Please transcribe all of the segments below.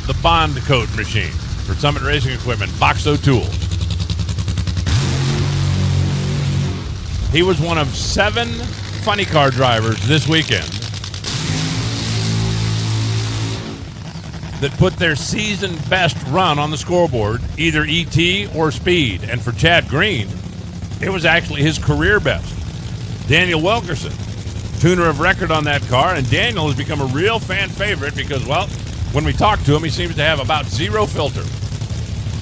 the Bond coat machine for Summit Racing Equipment, Boxo Tools. He was one of 7 funny car drivers this weekend that put their season best run on the scoreboard, either ET or speed. And for Chad Green, it was actually his career best. Daniel Wilkerson, tuner of record on that car, and Daniel has become a real fan favorite because, well, when we talk to him, he seems to have about zero filter.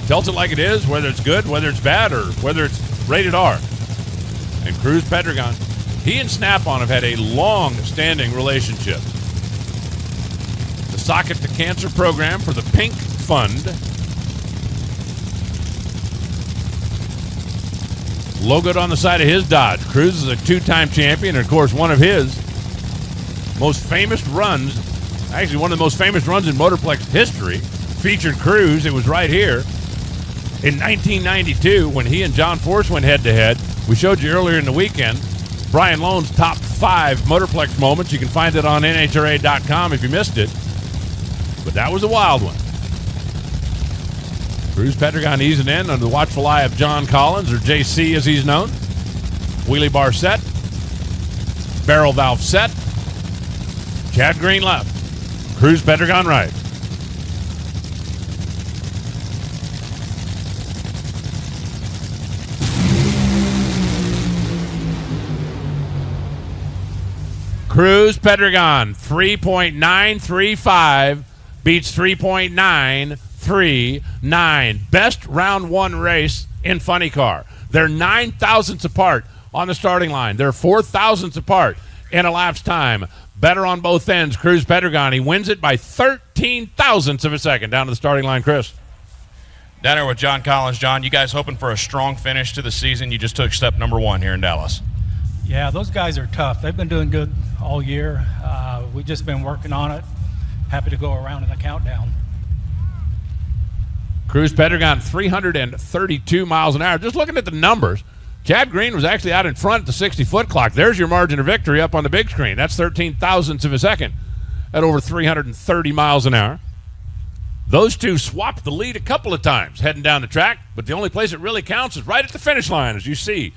Tells it like it is, whether it's good, whether it's bad, or whether it's rated R. And Cruz Pedregon, he and Snap-on have had a long-standing relationship. The Socket to Cancer program for the Pink Fund. Logoed on the side of his Dodge. Cruz is a 2-time champion, and of course, one of his most famous runs, actually one of the most famous runs in Motorplex history, featured Cruz. It was right here in 1992 when he and John Force went head-to-head. We showed you earlier in the weekend Brian Lone's top 5 Motorplex moments. You can find it on NHRA.com if you missed it. But that was a wild one. Cruz Pedregon easing in under the watchful eye of John Collins, or JC as he's known. Wheelie bar set. Barrel valve set. Chad Green left. Cruz Pedregon right. Cruz Pedregon, 3.935, beats 3.939. Best round 1 race in funny car. They're 9 thousandths apart on the starting line. They're 4 thousandths apart in elapsed time. Better on both ends. Cruz Pedregon, he wins it by 13 thousandths of a second down to the starting line. Chris. Down there with John Collins. John, you guys hoping for a strong finish to the season? You just took step number 1 here in Dallas. Yeah, those guys are tough. They've been doing good all year. We've just been working on it. Happy to go around in the countdown. Cruz Pedregon, 332 miles an hour. Just looking at the numbers, Chad Green was actually out in front at the 60-foot clock. There's your margin of victory up on the big screen. That's 13 thousandths of a second at over 330 miles an hour. Those two swapped the lead a couple of times heading down the track, but the only place it really counts is right at the finish line, as you see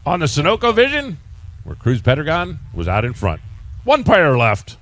on the Sunoco Vision, where Cruz Pedregon was out in front. 1 pair left.